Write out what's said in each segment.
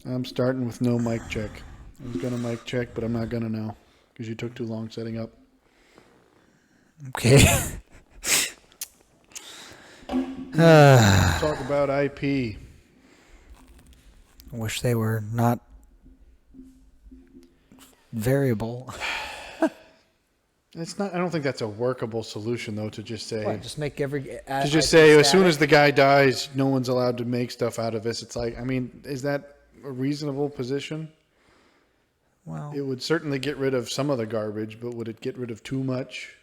I'm starting with no mic check. I was going to mic check, but I'm not going to now because you took too long setting up. Okay. Talk about IP. Wish they were not variable. It's not. I don't think that's a workable solution, though, to just say. What, just make every... To just say, as soon as the guy dies, no one's allowed to make stuff out of this. It's like, I mean, is that a reasonable position? Well, It would certainly get rid of some of the garbage, but would it get rid of too much?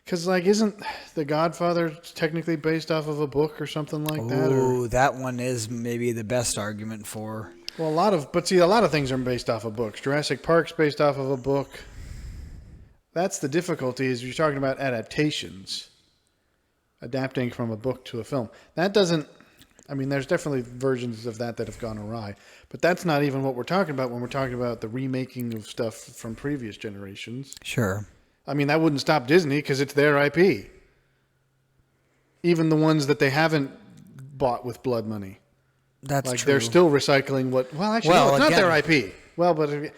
Because, like, isn't The Godfather technically based off of a book or something like that? ooh, that one is maybe the best argument for... Well, a lot of things are based off of books. Jurassic Park's based off of a book. That's the difficulty, is you're talking about adaptations. Adapting from a book to a film. That doesn't... I mean, there's definitely versions of that have gone awry. But that's not even what we're talking about when we're talking about the remaking of stuff from previous generations. Sure. I mean, that wouldn't stop Disney because it's their IP. Even the ones that they haven't bought with blood money. That's like true. They're still recycling what... Well, actually, no, it's not their IP. Well, but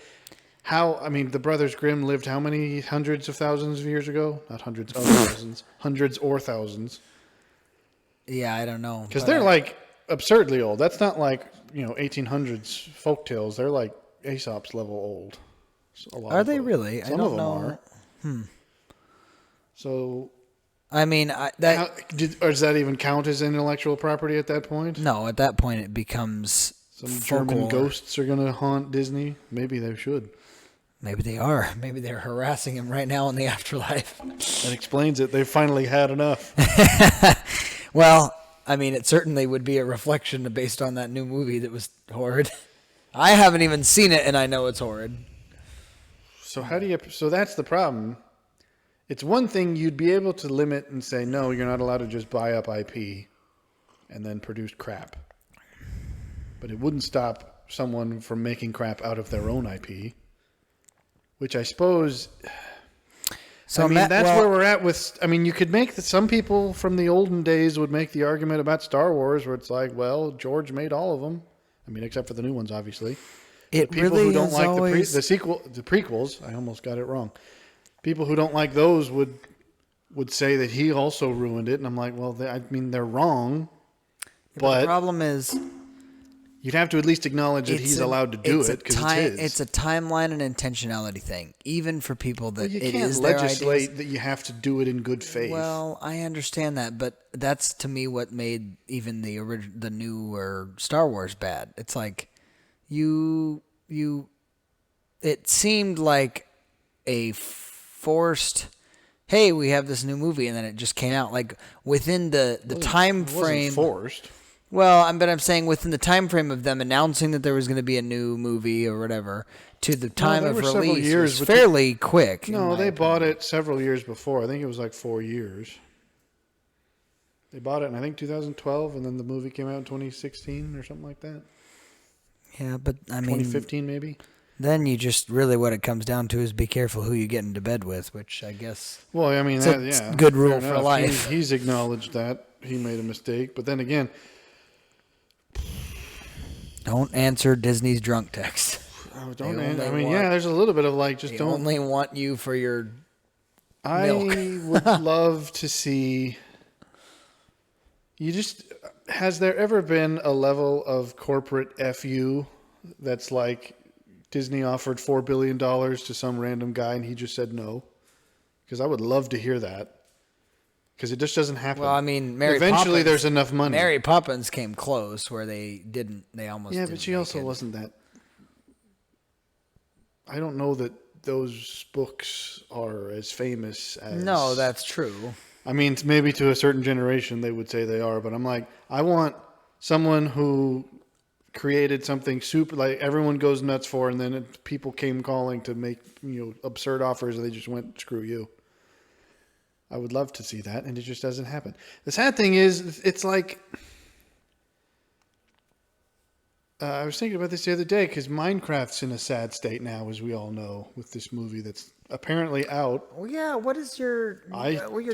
how... I mean, the Brothers Grimm lived how many hundreds of thousands of years ago? Not hundreds of thousands. Hundreds or thousands. Yeah, I don't know. Because they're like absurdly old. That's not like, 1800s folktales. They're like Aesop's level old. Are they really? Some I of don't them know. are. So... I mean, does that even count as intellectual property at that point? No, at that point it becomes some German ghosts are going to haunt Disney. Maybe they should. Maybe they are. Maybe they're harassing him right now in the afterlife. That explains it. They've finally had enough. Well, I mean, it certainly would be a reflection based on that new movie that was horrid. I haven't even seen it, and I know it's horrid. So So that's the problem. It's one thing you'd be able to limit and say, no, you're not allowed to just buy up IP and then produce crap. But it wouldn't stop someone from making crap out of their own IP, which I suppose... So that's where we're at with... I mean, you could make... Some people from the olden days would make the argument about Star Wars where it's like, well, George made all of them. I mean, except for the new ones, obviously. People who don't like the prequels, I almost got it wrong. People who don't like those would say that he also ruined it. And I'm like, well, they're wrong. But the problem is... You'd have to at least acknowledge that he's allowed to do it because it's his. It's a timeline and intentionality thing, even for people that it is their ideas. You can't legislate that you have to do it in good faith. Well, I understand that, but that's to me what made even the newer Star Wars bad. It's like it seemed like a forced, hey, we have this new movie, and then it just came out like within the time frame. It wasn't forced. Well, but I'm saying within the time frame of them announcing that there was going to be a new movie or whatever to the time of release was fairly quick. No, they bought it several years before. I think it was like 4 years. They bought it in, I think, 2012, and then the movie came out in 2016 or something like that. Yeah, but I mean... 2015, maybe? Then you just really what it comes down to is be careful who you get into bed with, which I guess... Well, I mean, it's a good rule for life. He's acknowledged that. He made a mistake. But then again... Don't answer Disney's drunk text. Oh, there's a little bit of like, just don't... only want you for your milk. I would love to see... Has there ever been a level of corporate FU that's like Disney offered $4 billion to some random guy and he just said no? Because I would love to hear that. Because it just doesn't happen. Well, I mean, eventually there's enough money. Mary Poppins came close where they almost didn't. Yeah, but she also wasn't that... I don't know that those books are as famous as... No, that's true. I mean, maybe to a certain generation they would say they are, but I'm like, I want someone who created something super, like everyone goes nuts for, and then people came calling to make absurd offers, and they just went, screw you. I would love to see that, and it just doesn't happen. The sad thing is, it's like... I was thinking about this the other day, because Minecraft's in a sad state now, as we all know, with this movie that's apparently out. Well, yeah, what is your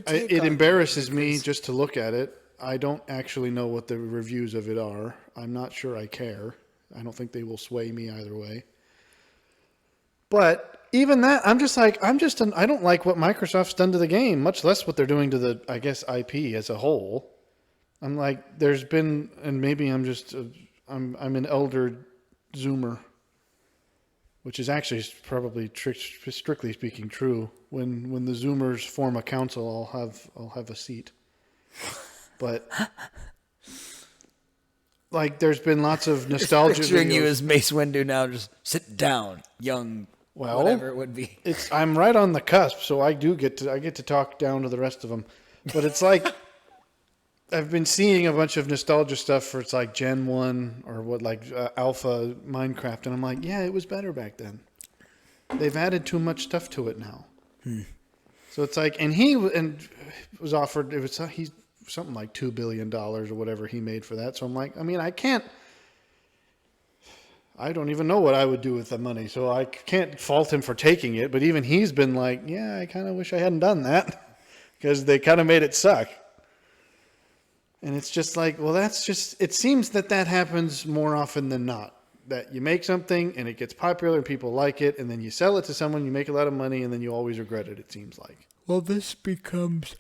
take it on embarrasses me just to look at it. I don't actually know what the reviews of it are. I'm not sure I care. I don't think they will sway me either way. But even that, I'm just like, I don't like what Microsoft's done to the game, much less what they're doing to the, I guess, IP as a whole. I'm like, there's been, and maybe I'm just, I'm an elder Zoomer, which is actually probably strictly speaking true. When the Zoomers form a council, I'll have a seat. But like, there's been lots of nostalgia. Picturing videos. you as Mace Windu now, just sit down, young. Well, whatever it would be. I'm right on the cusp, so I get to talk down to the rest of them. But it's like I've been seeing a bunch of nostalgia stuff for it's like Gen 1 or what Alpha Minecraft, and I'm like, yeah, it was better back then. They've added too much stuff to it now. So it's like, and he was offered he's something like $2 billion or whatever he made for that. So I'm like, I mean, I don't even know what I would do with the money, so I can't fault him for taking it. But even he's been like, yeah, I kind of wish I hadn't done that because they kind of made it suck. And it's just like, well, it seems that happens more often than not. That you make something and it gets popular and people like it, and then you sell it to someone, you make a lot of money, and then you always regret it, it seems like. Well, this becomes...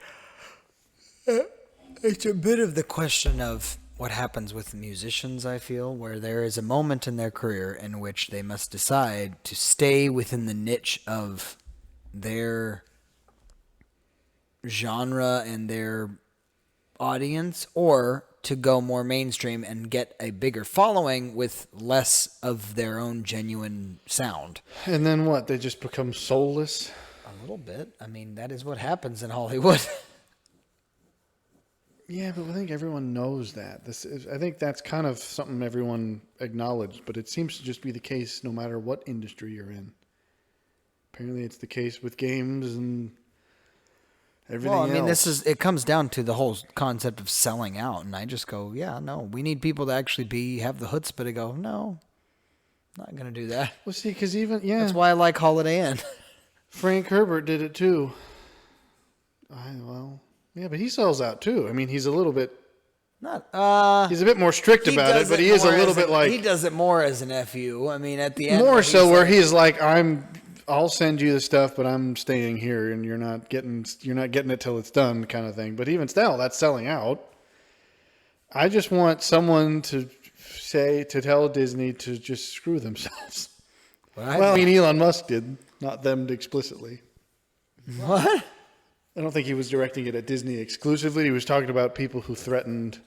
it's a bit of the question of what happens with musicians, I feel, where there is a moment in their career in which they must decide to stay within the niche of their genre and their audience, or to go more mainstream and get a bigger following with less of their own genuine sound. And then what? They just become soulless? A little bit. I mean, that is what happens in Hollywood. Yeah, but I think everyone knows that. I think that's kind of something everyone acknowledged, but it seems to just be the case no matter what industry you're in. Apparently it's the case with games and everything else. Well, I mean, it comes down to the whole concept of selling out, and I just go, yeah, no, we need people to actually have the chutzpah to go, no, not going to do that. Well, see, because That's why I like Holiday Inn. Frank Herbert did it too. Yeah, but he sells out too. I mean, he's a little bit. He's a bit more strict about it, but he is a little bit like. He does it more as an FU. I mean, at the end. More so where he's like, I'll send you the stuff, but I'm staying here, and you're not getting it till it's done, kind of thing. But even still, that's selling out. I just want someone to tell Disney to just screw themselves. Well, I mean, Elon Musk did, not them explicitly. What? I don't think he was directing it at Disney exclusively. He was talking about people who threatened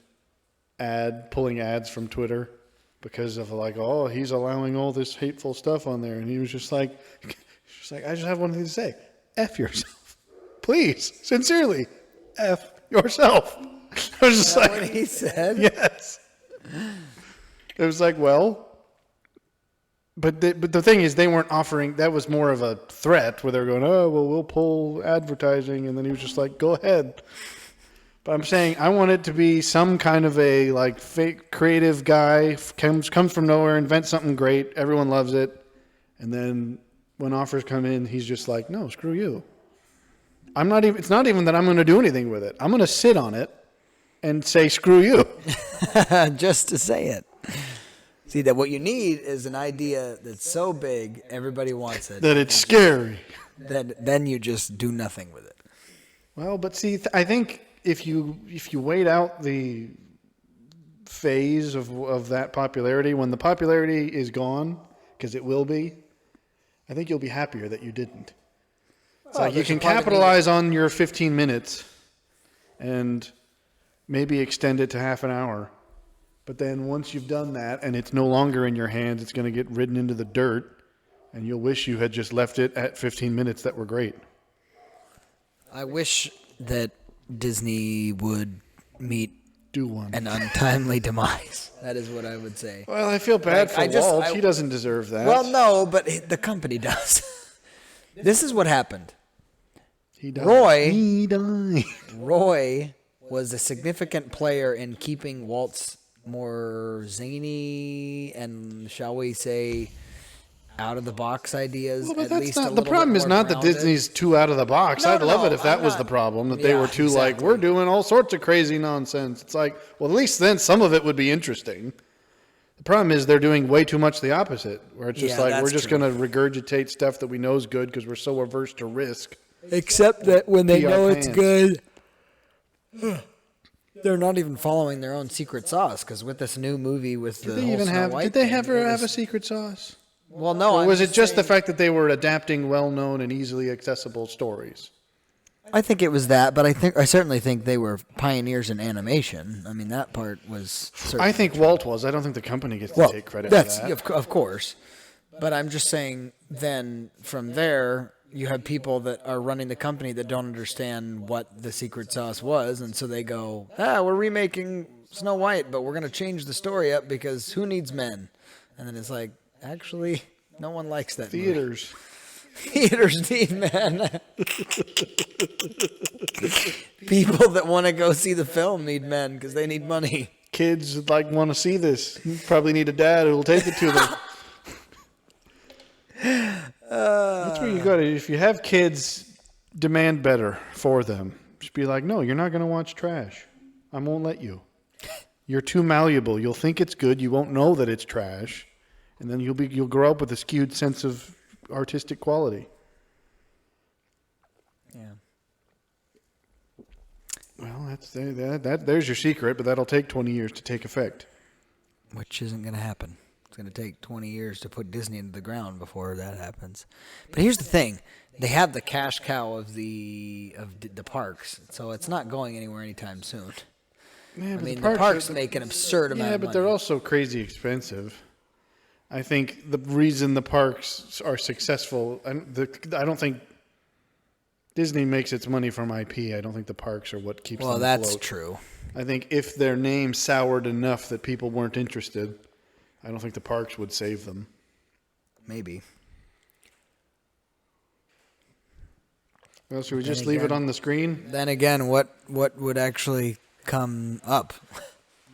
pulling ads from Twitter because of he's allowing all this hateful stuff on there. And he was just like, I just have one thing to say. F yourself. Please. Sincerely. F yourself. I was just what he said? Yes. It was like, well... But the thing is, they weren't offering. That was more of a threat, where they're going, "Oh, well, we'll pull advertising," and then he was just like, "Go ahead." But I'm saying I want it to be some kind of a fake creative guy comes from nowhere, invents something great, everyone loves it, and then when offers come in, he's just like, "No, screw you." It's not even that I'm going to do anything with it. I'm going to sit on it and say, "Screw you," just to say it. See, that what you need is an idea that's so big, everybody wants it. That it's scary. Then you just do nothing with it. Well, but see, I think if you wait out the phase of that popularity, when the popularity is gone, because it will be, I think you'll be happier that you didn't. It's like you can capitalize on your 15 minutes and maybe extend it to half an hour. But then once you've done that and it's no longer in your hands, it's going to get ridden into the dirt, and you'll wish you had just left it at 15 minutes that were great. I wish that Disney would meet an untimely demise. That is what I would say. Well, I feel bad for Walt. He doesn't deserve that. Well, no, but the company does. This is what happened. He died. Roy was a significant player in keeping Walt's more zany and, shall we say, out of the box ideas. Well, but that's not the problem. Is not that Disney's too out of the box. I'd love it if that was the problem, that they were too we're doing all sorts of crazy nonsense. It's like, well, at least then some of it would be interesting. The problem is they're doing way too much the opposite, where it's just Yeah, like, we're that's just true. going to regurgitate stuff that we know is good because we're so averse to risk. Except that when they PR know it's pants. good, they're not even following their own secret sauce. Because with this new movie with the whole Snow White Did they thing, ever it have a was- secret sauce? Well, no. Or I'm was it just the saying- fact that they were adapting well-known and easily accessible stories? I think it was that, but I certainly think they were pioneers in animation. I mean, that part was. I think Walt was. I don't think the company gets to take credit for that's that. of course. But I'm just saying. Then from there, you have people that are running the company that don't understand what the secret sauce was, and so they go, we're remaking Snow White, but we're going to change the story up because who needs men? And then it's like, actually, no one likes that movie. Theaters. Theaters need men. People that want to go see the film need men because they need money. Kids want to see this. You probably need a dad who will take it to them. That's where you go to. If you have kids, demand better for them. Just be like, no, you're not going to watch trash. I won't let you. You're too malleable. You'll think it's good. You won't know that it's trash, and then you'll grow up with a skewed sense of artistic quality. Yeah. Well, there's your secret, but that'll take 20 years to take effect. Which isn't going to happen. It's going to take 20 years to put Disney into the ground before that happens. But here's the thing. They have the cash cow of the parks, so it's not going anywhere anytime soon. Yeah, I but mean, the parks make an absurd amount Yeah, of but money. they're also crazy expensive. I think the reason the parks are successful, I don't think Disney makes its money from IP. I don't think the parks are what keeps them that's afloat. true. I think if their name soured enough that people weren't interested, I don't think the parks would save them. Maybe. Well, should we just leave it on the screen? Then again, what would actually come up?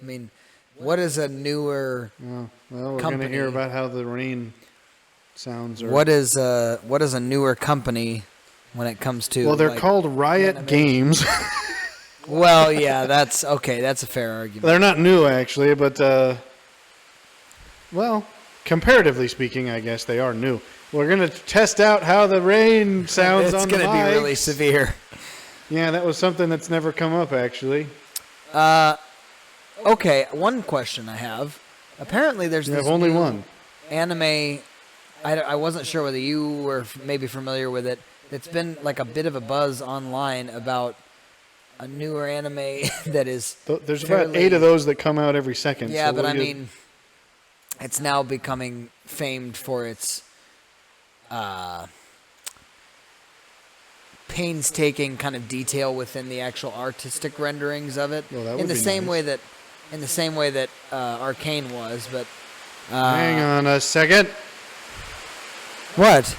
I mean, what is a newer Well, we're going to company? hear about how the rain sounds. What is a newer company when it comes to? Well, they're like, called Riot animation? Games. Well, yeah, that's okay. That's a fair argument. They're not new, actually, but, well, comparatively speaking, I guess they are new. We're going to test out how the rain sounds on the It's going to be really mics. severe. Yeah, that was something that's never come up, actually. Okay, one question I have. Apparently, there's You this have only new one. anime. I wasn't sure whether you were maybe familiar with it. It's been like a bit of a buzz online about a newer anime that is. There's about fairly- 8 of those that come out every second. Yeah, so but we'll I get- mean, it's now becoming famed for its painstaking kind of detail within the actual artistic renderings of it. Well, that in would the be same nice. way that Arcane was, but Hang on a second. what?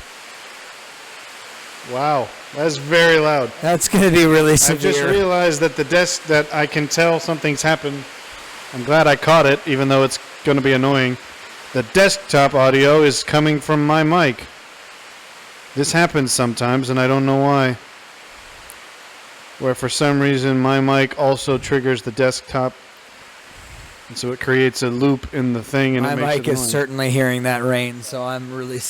Wow, that's very loud. That's going to be really I've just severe. realized that the desk that I can tell something's happened. I'm glad I caught it, even though it's going to be annoying. The desktop audio is coming from my mic. This happens sometimes, and I don't know why. Where for some reason my mic also triggers the desktop, and so it creates a loop in the thing, and My it makes mic it is annoying. certainly hearing that rain, so I'm really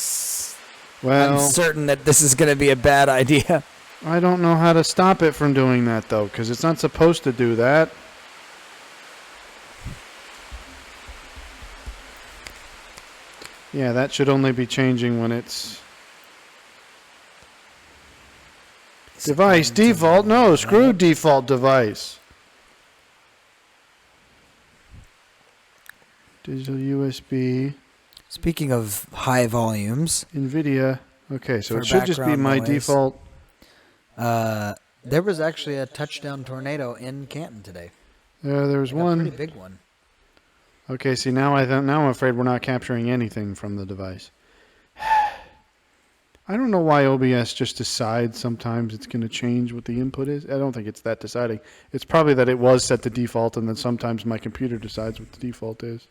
I'm Well, certain that this is going to be a bad idea. I don't know how to stop it from doing that, though, because it's not supposed to do that. Yeah, that should only be changing when it's... Device, default, no, screw default device. Digital USB, Speaking of high volumes, NVIDIA. Okay, so For it should just be background my noise. default. there was actually a touchdown tornado in Canton today. There's A one. pretty big one. Okay, see, now I'm afraid we're not capturing anything from the device. I don't know why OBS just decides sometimes it's going to change what the input is. I don't think it's that deciding. It's probably that it was set to default, and then sometimes my computer decides what the default is.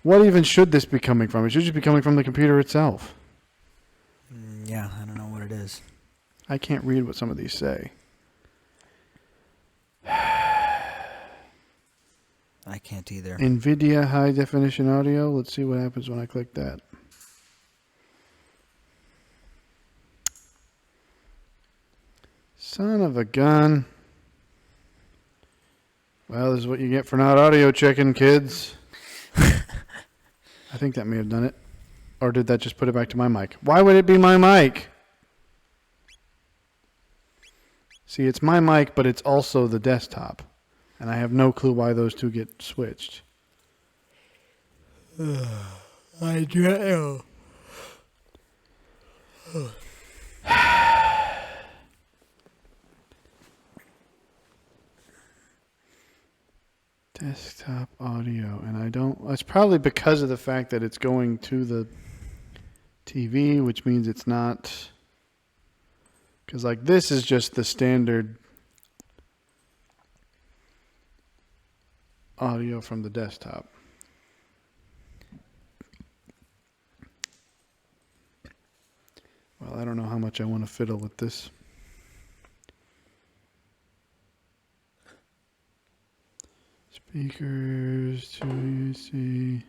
What even should this be coming from? It should just be coming from the computer itself. Yeah, I don't know what it is. I can't read what some of these say. I can't either. NVIDIA high definition audio. Let's see what happens when I click that. Son of a gun. Well, this is what you get for not audio checking, kids. I think that may have done it. Or did that just put it back to my mic? Why would it be my mic? See, it's my mic, but it's also the desktop. And I have no clue why those two get switched. I do not know. Desktop audio, and I don't. It's probably because of the fact that it's going to the TV, which means it's not. Because like this is just the standard audio from the desktop. Well, I don't know how much I want to fiddle with this. Speakers to UC.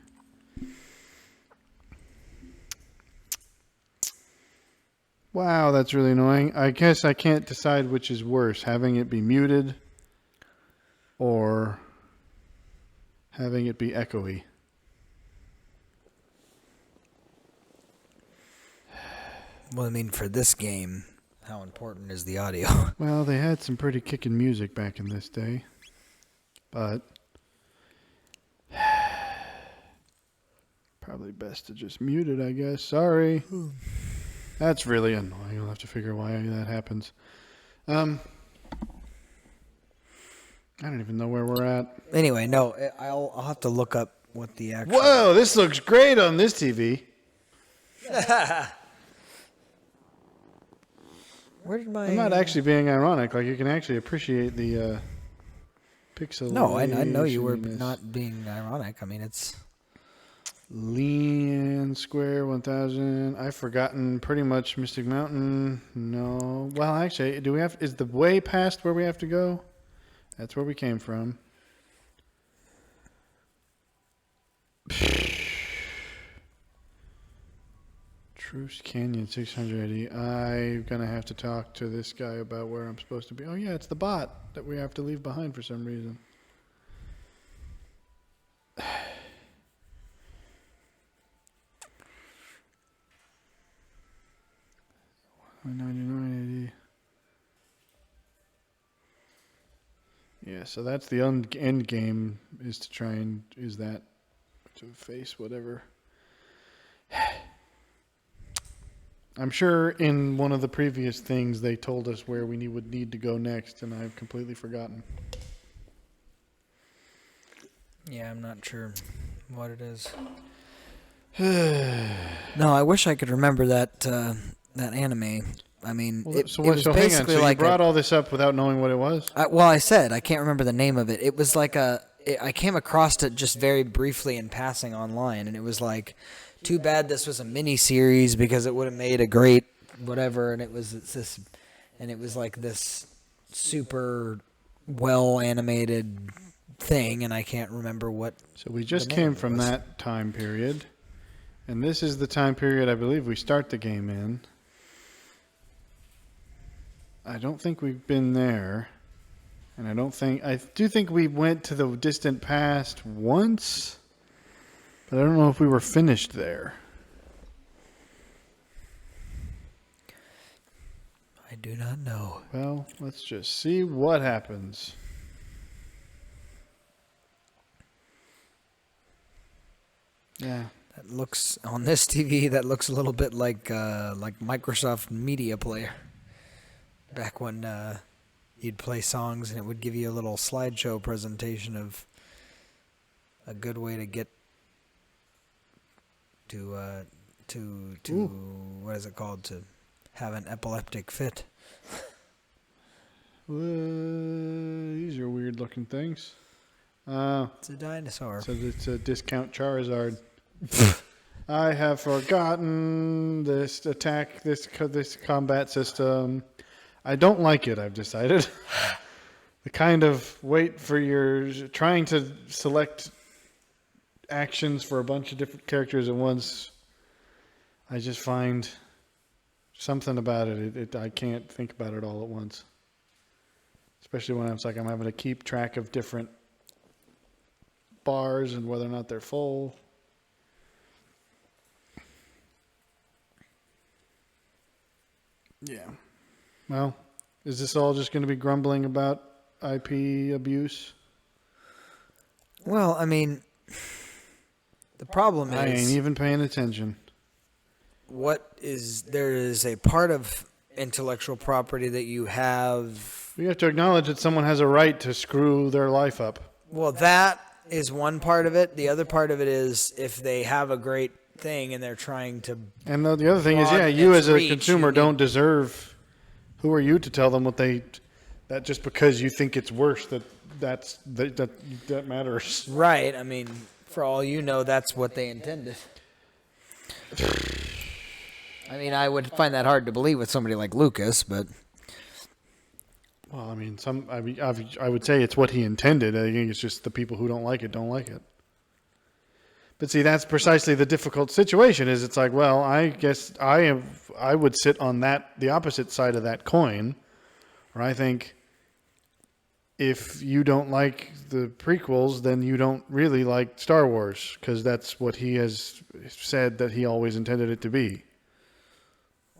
Wow, that's really annoying. I guess I can't decide which is worse, having it be muted or having it be echoey. Well, I mean, for this game, how important is the audio? Well, they had some pretty kicking music back in this day, but probably best to just mute it, I guess. Sorry. That's really annoying. I'll have to figure why that happens. I don't even know where we're at. Anyway, no, I'll have to look up what the actual... Whoa, this looks great on this TV. Where did my... I'm not actually being ironic. Like, you can actually appreciate the pixel. No, I know you were not being ironic. I mean, it's... Lean Square 1000. I've forgotten pretty much Mystic Mountain. No. Well, actually, do we have... Is the way past where we have to go? That's where we came from. Truce Canyon 680. I'm going to have to talk to this guy about where I'm supposed to be. Oh, yeah, it's the bot that we have to leave behind for some reason. 99.80. Yeah, so that's the end game, is to try and use that to face whatever. I'm sure in one of the previous things they told us where we would need to go next, and I've completely forgotten. Yeah, I'm not sure what it is. No, I wish I could remember that anime. I mean, Well, it so was hang on. basically So like you brought all this up without knowing what it was? I said I can't remember the name of it. It was like I came across it just very briefly in passing online, and it was like, too bad this was a mini series because it would have made a great whatever. And it was like this super well animated thing, and I can't remember what. So we just came from that time period, and this is the time period I believe we start the game in. I don't think we've been there, and I do think we went to the distant past once, but I don't know if we were finished there. I do not know. Well, let's just see what happens. Yeah. That looks on this TV. That looks a little bit like Microsoft Media Player. Back when you'd play songs and it would give you a little slideshow presentation of a good way to get to what is it called, to have an epileptic fit. These are weird looking things. It's a dinosaur. So it's a discount Charizard. I have forgotten this combat system. I don't like it, I've decided. the kind of wait for your trying to select actions for a bunch of different characters at once. I just find something about it. I can't think about it all at once. Especially when it's like I'm having to keep track of different bars and whether or not they're full. Yeah. Well, is this all just going to be grumbling about IP abuse? Well, I mean, the problem I ain't is even paying attention. there is a part of intellectual property that you have. We have to acknowledge that someone has a right to screw their life up. Well, that is one part of it. The other part of it is if they have a great thing and they're trying to. And the other thing is, broaden you its as a reach, consumer you need- don't deserve. Who are you to tell them that just because you think it's worse that matters? Right. I mean, for all you know, that's what they intended. I mean, I would find that hard to believe with somebody like Lucas, but. Well, I mean, I would say it's what he intended. I think it's just the people who don't like it. But see, that's precisely the difficult situation. Is it's like, well, I guess I would sit on the opposite side of that coin, where I think if you don't like the prequels, then you don't really like Star Wars, because that's what he has said that he always intended it to be.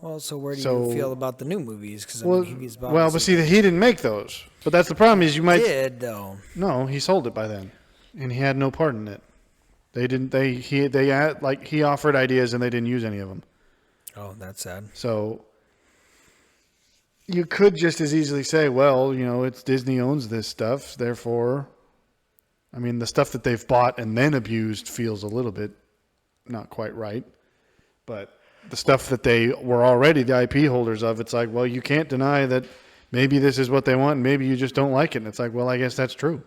Well, so where do you feel about the new movies? Because But see, he didn't make those. But that's the problem. Is you might did though. No, he sold it by then, and he had no part in it. They didn't. He offered ideas and they didn't use any of them. Oh, that's sad. So you could just as easily say, well, it's Disney owns this stuff, therefore, I mean, the stuff that they've bought and then abused feels a little bit not quite right, but the stuff that they were already the IP holders of, it's like, well, you can't deny that maybe this is what they want, and maybe you just don't like it. And it's like, well, I guess that's true.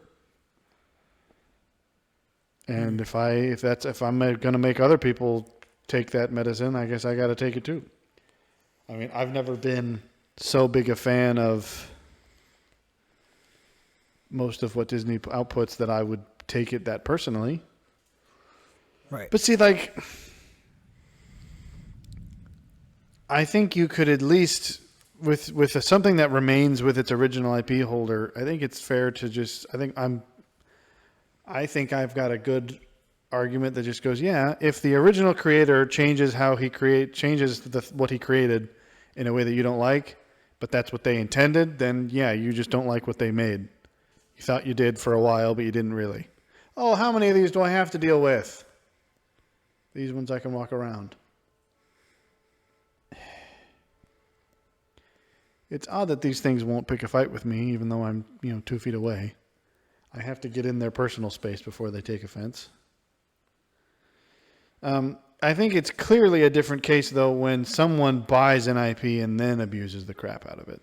And if I'm going to make other people take that medicine, I guess I got to take it too. I mean, I've never been so big a fan of most of what Disney outputs that I would take it that personally. Right. But see, like, I think you could at least, with something that remains with its original IP holder, I think it's fair to just, I think I've got a good argument that just goes, yeah, if the original creator changes what he created in a way that you don't like, but that's what they intended, then yeah, you just don't like what they made. You thought you did for a while, but you didn't really. Oh, how many of these do I have to deal with? These ones I can walk around. It's odd that these things won't pick a fight with me, even though I'm, 2 feet away. I have to get in their personal space before they take offense. I think it's clearly a different case, though, when someone buys an IP and then abuses the crap out of it.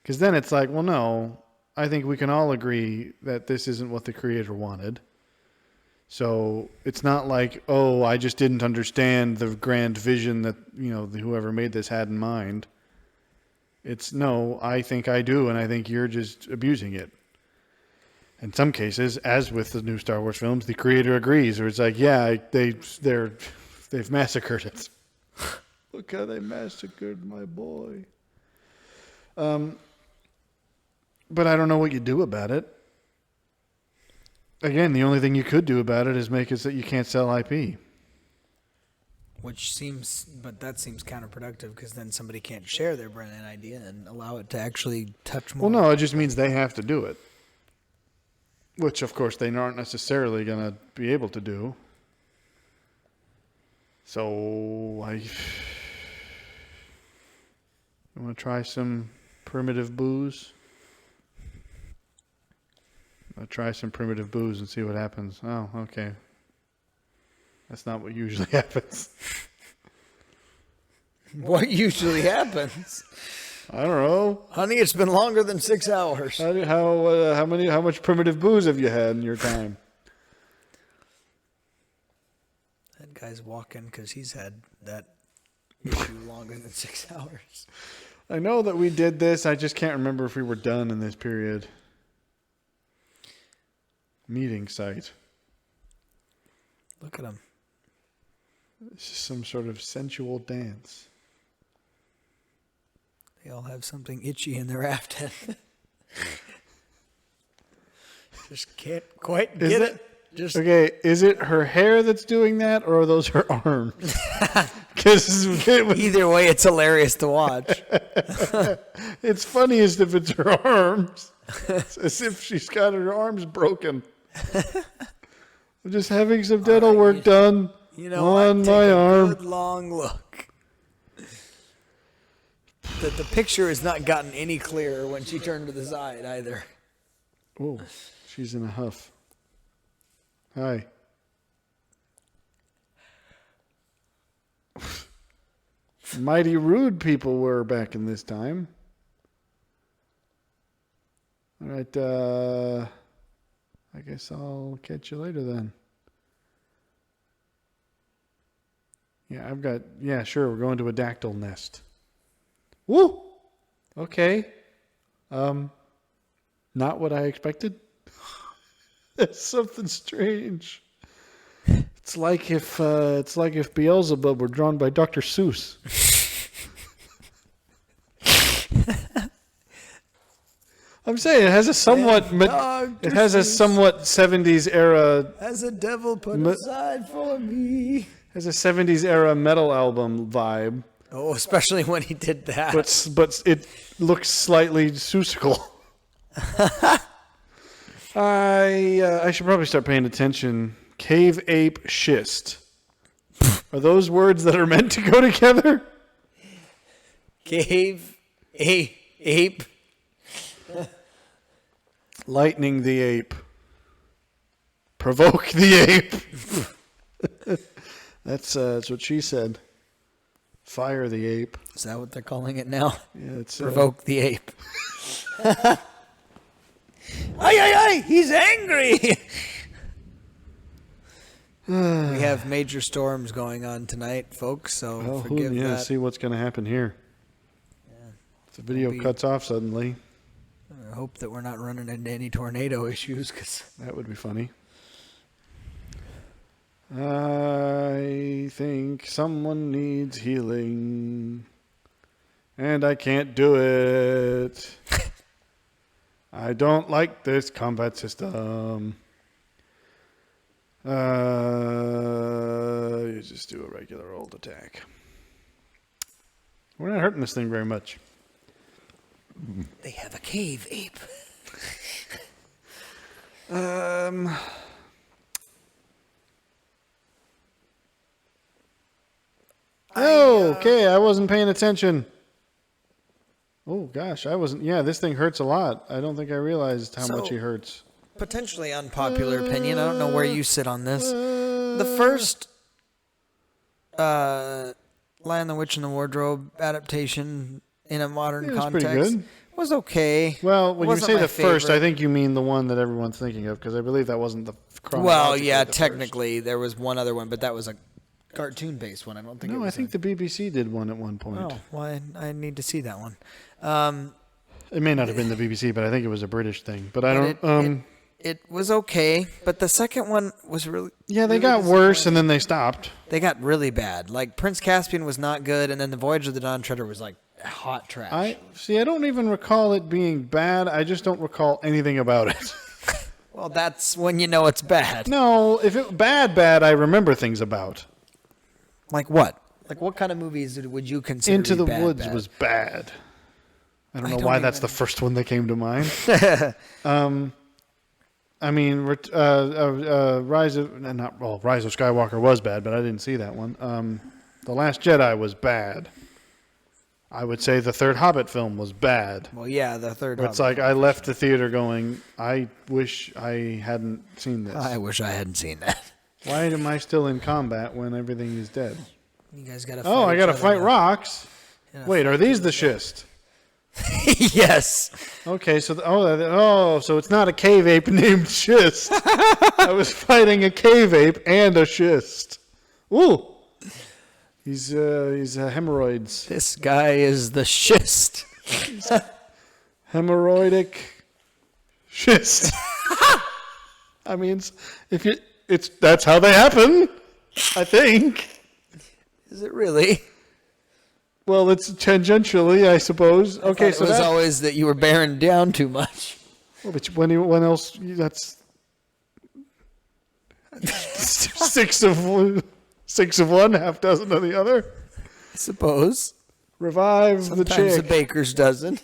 Because then it's like, well, no, I think we can all agree that this isn't what the creator wanted. So it's not like, oh, I just didn't understand the grand vision that, whoever made this had in mind. It's, no, I think I do, and I think you're just abusing it. In some cases, as with the new Star Wars films, the creator agrees, or it's like, yeah, they've massacred it. Look how they massacred my boy. But I don't know what you do about it. Again, the only thing you could do about it is make it so that you can't sell IP. But that seems counterproductive because then somebody can't share their brand idea and allow it to actually touch more. Well, no, it just means they have to do it. Which, of course, they aren't necessarily going to be able to do. So, I want to try some primitive booze. I'll try some primitive booze and see what happens. Oh, okay. That's not what usually happens. What usually happens? I don't know. Honey, it's been longer than 6 hours. How much primitive booze have you had in your time? That guy's walking because he's had that issue longer than 6 hours. I know that we did this. I just can't remember if we were done in this period. Meeting site. Look at them. This is some sort of sensual dance. They all have something itchy in their aft end. Just can't quite get it. Just okay, is it her hair that's doing that, or are those her arms? Because either way, it's hilarious to watch. It's funniest if it's her arms. It's as if she's got her arms broken. I'm just having some dental work done on my arm. Good long look. The picture has not gotten any clearer when she turned to the side either. Oh, she's in a huff. Hi. Mighty rude people were back in this time. All right, I guess I'll catch you later then. Yeah, sure, we're going to a dactyl nest. Woo! Okay. Not what I expected. That's something strange. It's like if Beelzebub were drawn by Dr. Seuss. I'm saying it has a somewhat 70s era. As a devil put aside for me. Has a 70s era metal album vibe. Oh, especially when he did that. But it looks slightly Seussical. I should probably start paying attention. Cave ape schist. Are those words that are meant to go together? Cave ape. Lightning the ape. Provoke the ape. That's what she said. Fire the ape. Is that what they're calling it now? Yeah, it's Provoke the ape. Ay, he's angry. We have major storms going on tonight, folks, so forgive that. See what's going to happen here. Yeah. If the video cuts off suddenly. I hope that we're not running into any tornado issues. That would be funny. I think someone needs healing, and I can't do it. I don't like this combat system. You just do a regular old attack. We're not hurting this thing very much. They have a cave ape. Okay, I wasn't paying attention. Oh, gosh, I wasn't. Yeah, this thing hurts a lot. I don't think I realized how much he hurts. Potentially unpopular opinion. I don't know where you sit on this. The first Lion, the Witch, and the Wardrobe adaptation in a modern context was okay. Well, when you say the first, I think you mean the one that everyone's thinking of, because I believe that wasn't the Well, yeah, technically there was one other one, but that was a cartoon-based one. I don't think. No, I think the BBC did one at one point. Oh, well, I need to see that one. It may not have been the BBC, but I think it was a British thing. But I don't. It was okay, but the second one was really. Yeah, they got worse, and then they stopped. They got really bad. Like Prince Caspian was not good, and then the Voyage of the Dawn Treader was like hot trash. I don't even recall it being bad. I just don't recall anything about it. Well, that's when you know it's bad. No, if it bad, I remember things about. Like what? Like what kind of movies would you consider? Into the Woods was bad. I don't know why that's the first one that came to mind. I mean, Rise of Skywalker was bad, but I didn't see that one. The Last Jedi was bad. I would say the third Hobbit film was bad. Well, yeah, the third. It's like I left the theater going, I wish I hadn't seen this. I wish I hadn't seen that. Why am I still in combat when everything is dead? You guys got to. Oh, I got to fight rocks. Wait, are these the schist? Yes. Okay, so so it's not a cave ape named Schist. I was fighting a cave ape and a schist. Ooh. He's hemorrhoids. This guy is the schist. Hemorrhoidic schist. I mean, that's how they happen, I think. Is it really? Well, it's tangentially, I suppose. Okay, so it was always that you were bearing down too much. Well, but when else? That's 6 of one, half dozen of the other. I suppose. Revive Sometimes the chick. the baker's dozen.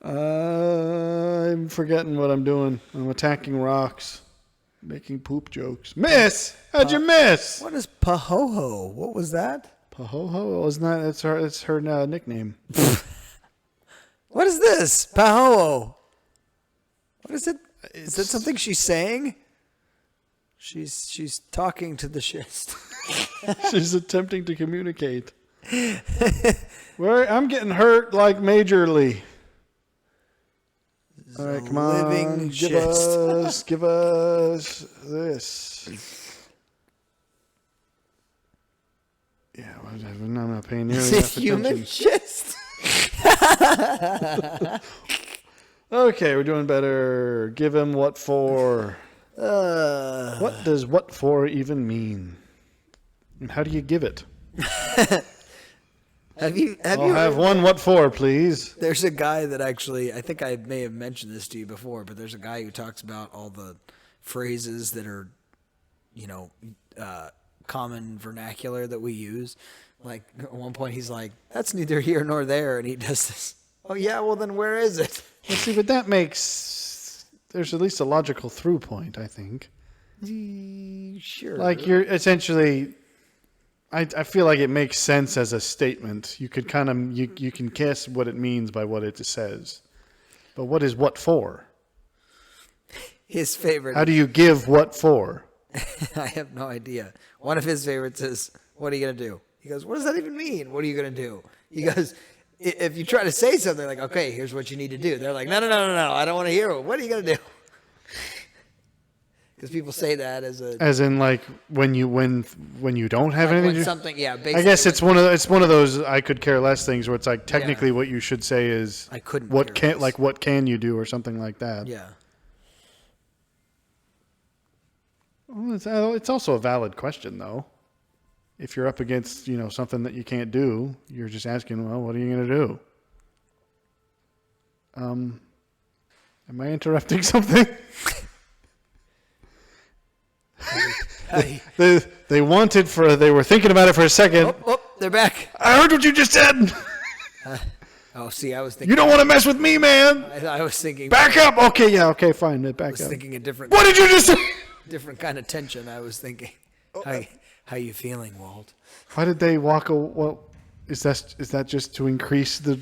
I'm forgetting what I'm doing. I'm attacking rocks, making poop jokes. Miss, how'd you miss? What is Pahoho? What was that? Pahoho? Wasn't that? It's her nickname. What is this? Pahoho. What is it? Is that something she's saying? She's talking to the schist. She's attempting to communicate. I'm getting hurt like majorly. All right, come on. Give us this. Yeah, I'm not paying nearly enough human attention. schist? Okay, we're doing better. Give him what for. What does what for even mean? And how do you give it? I'll have one what for, please. There's a guy that actually, I think I may have mentioned this to you before, but there's a guy who talks about all the phrases that are, common vernacular that we use. Like at one point he's like, that's neither here nor there. And he does this. Oh yeah, well then where is it? Well, see, but that there's at least a logical through point, I think. Sure. Like you're essentially, I feel like it makes sense as a statement. You could kind of, you can guess what it means by what it says. But what is what for? His favorite. How do you give what for? I have no idea. One of his favorites is, what are you going to do? He goes, what does that even mean? What are you going to do? He goes, if you try to say something like, okay, here's what you need to do. They're like, no, I don't want to hear it. What are you going to do? Because people say that as in like when you don't have anything to do. Something, yeah. Basically, I guess it's one of those I could care less things where it's like technically what you should say is I couldn't. What can you do or something like that. Yeah. Well, it's also a valid question though. If you're up against something that you can't do, you're just asking, well, what are you going to do? Am I interrupting something? They were thinking about it for a second. Oh, they're back. I heard what you just said. See, I was thinking. You don't want to mess with me, man. I was thinking. Back up. Okay, yeah, okay, fine. Back up. I was thinking a different. What did you just say? Different kind of tension. I was thinking. How you feeling, Walt? Why did they walk? Well, is that just to increase the?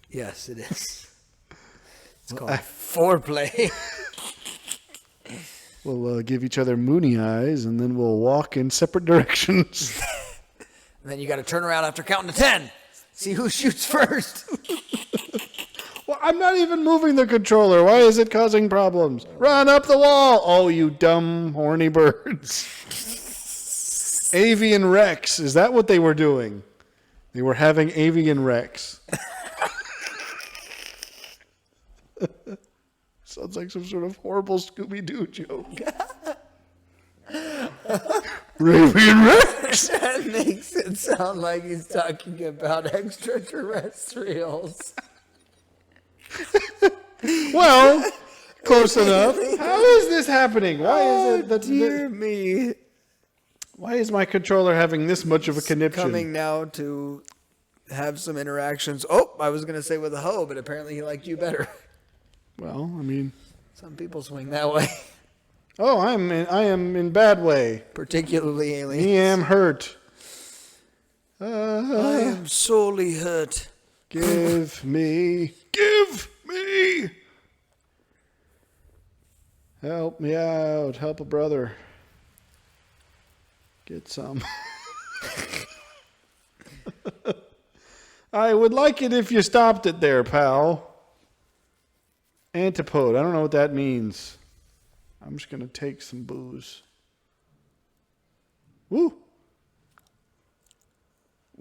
Yes, it is. It's called foreplay. We'll give each other moony eyes, and then we'll walk in separate directions. And then you got to turn around after counting to 10. See who shoots first. Well, I'm not even moving the controller. Why is it causing problems? Run up the wall! Oh, you dumb, horny birds. Avian Rex. Is that what they were doing? They were having avian Rex. Sounds like some sort of horrible Scooby-Doo joke. Avian Rex! That makes it sound like he's talking about extraterrestrials. Well, close enough. How is this happening? Why is it that dear me? Why is my controller having this much of a conniption? Coming now to have some interactions. Oh, I was going to say with a hoe, but apparently he liked you better. Well, I mean, some people swing that way. Oh, I am in bad way. Particularly aliens. I am hurt. I am sorely hurt. Give me. Help me out. Help a brother. Get some. I would like it if you stopped it there, pal. Antipode. I don't know what that means. I'm just going to take some booze. Woo.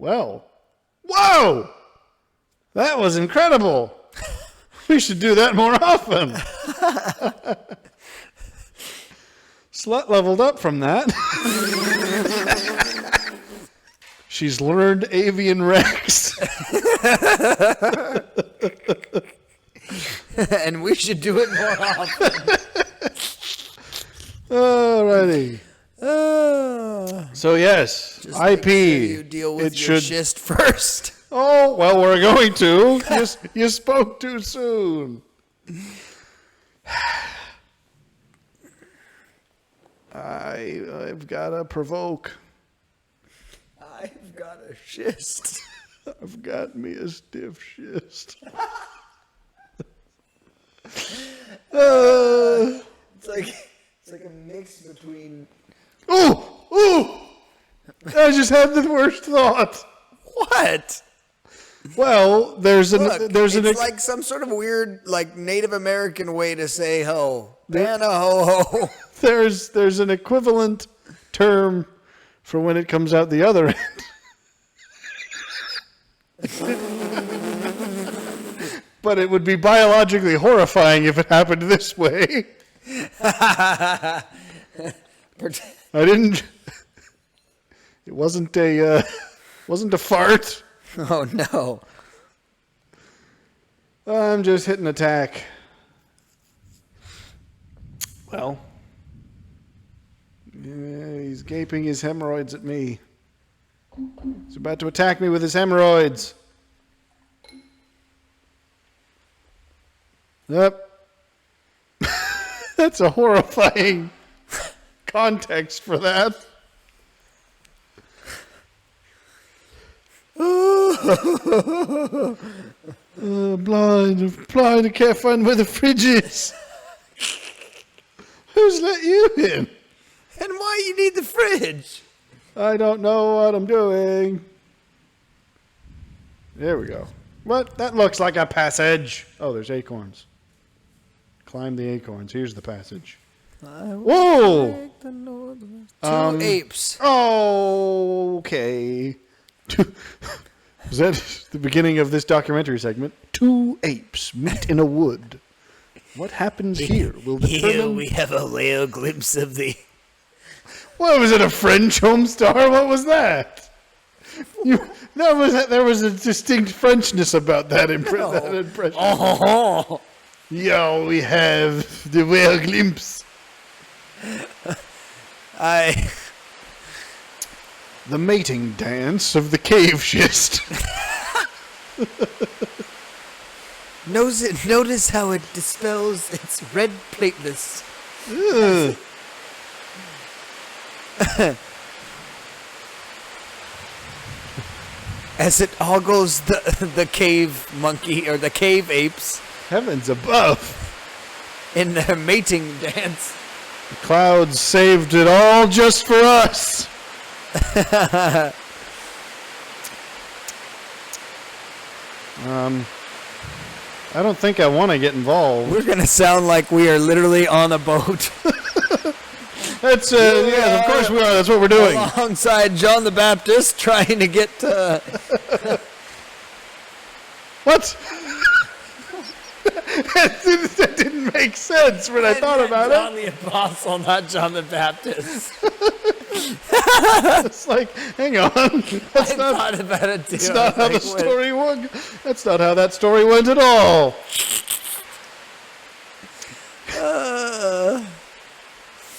Well, whoa! That was incredible. We should do that more often. Slut leveled up from that. She's learned Avian Rex. And we should do it more often. Alrighty. So yes, Just IP. make sure you deal with it your should. schist first. Oh well, we're going to. You spoke too soon. I've got to provoke. I've got a schist. I've got me a stiff schist. It's like a mix between. Ooh! I just had the worst thought. What? Well, there's It's like some sort of weird, like Native American way to say ho. Banna ho ho. there's an equivalent term for when it comes out the other end. But it would be biologically horrifying if it happened this way. I didn't. It wasn't a fart. Oh no. I'm just hitting attack. Well, yeah, he's gaping his hemorrhoids at me. He's about to attack me with his hemorrhoids. Yep. That's a horrifying context for that. Blind, I can't find where the fridge is. Who's let you in? And why you need the fridge? I don't know what I'm doing. There we go. What? That looks like a passage. Oh, there's acorns. Climb the acorns. Here's the passage. Whoa! Two apes. Okay. Is that the beginning of this documentary segment? Two apes meet in a wood. What happens here will determine... Here we have a rare glimpse of the... What was it, a French homestar? What was that? There was a distinct Frenchness about that, that impression. Oh. Yo, we have the rare glimpse. The mating dance of the cave schist. Notice how it dispels its red platelets. As it ogles the cave monkey or the cave apes Heavens above. in their mating dance. The clouds saved it all just for us. I don't think I want to get involved. We're gonna sound like we are literally on a boat. That's yeah, of course we are. That's what we're doing. Alongside John the Baptist, trying to get. What? That didn't make sense when I thought about John the Apostle, not John the Baptist. it. It's like, hang on. That's not. Thought about it too. That's not how the story went. That's not how that story went at all. I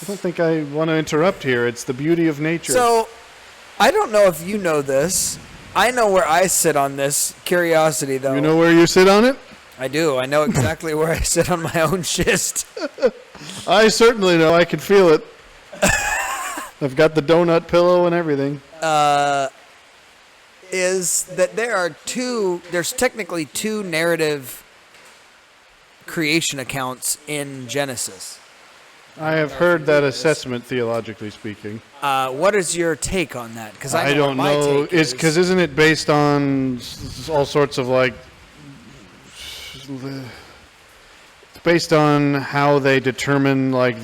don't think I want to interrupt here. It's the beauty of nature. So, I don't know if you know this. I know where I sit on this. Curiosity, though. You know where you sit on it? I do. I know exactly where I sit on my own schist. I certainly know. I can feel it. I've got the donut pillow and everything. Is that there's technically two narrative creation accounts in Genesis. I have heard that assessment, theologically speaking. What is your take on that? Because I don't know. It's because isn't it based on all sorts of like... It's based on how they determine like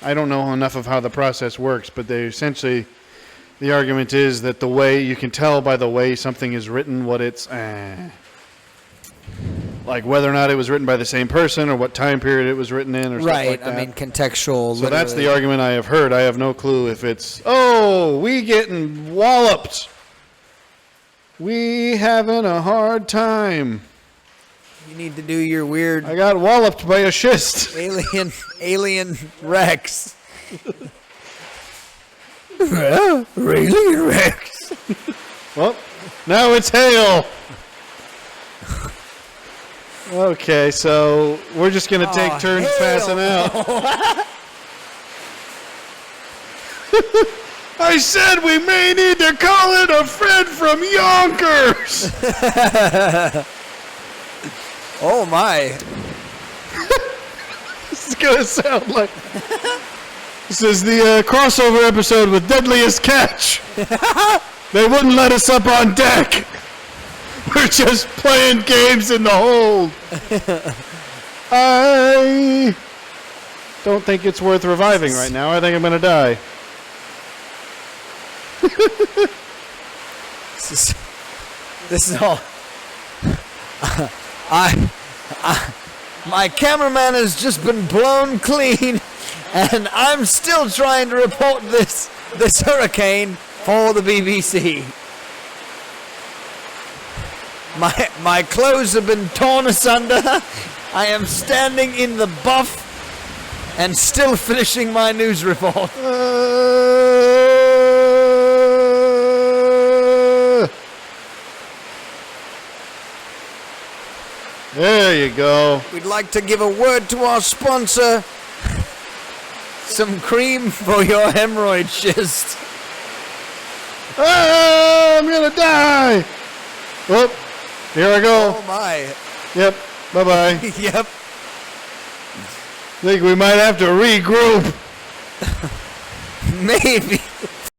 I don't know enough of how the process works, but they essentially the argument is that the way you can tell by the way something is written what it's like whether or not it was written by the same person or what time period it was written in or stuff Right. like that. I mean, contextual. So that's the argument I have heard. I have no clue if it's, oh, we getting walloped. We having a hard time. You need to do your weird I got walloped by a schist. alien Rex. Alien Rex. Well, now it's hail. Okay, so we're just going to take turns passing out. I said we may need to call in a friend from Yonkers. Oh, my. This is going to sound like... This is the crossover episode with Deadliest Catch. They wouldn't let us up on deck. We're just playing games in the hold. I don't think it's worth reviving right now. I think I'm going to die. This is all. My cameraman has just been blown clean, and I'm still trying to report this hurricane for the BBC. My clothes have been torn asunder. I am standing in the buff and still finishing my news report. There you go. We'd like to give a word to our sponsor. Some cream for your hemorrhoid schist. Ah, I'm going to die. Whoop. Here I go. Oh, my. Yep. Bye-bye. Yep. Think we might have to regroup. Maybe.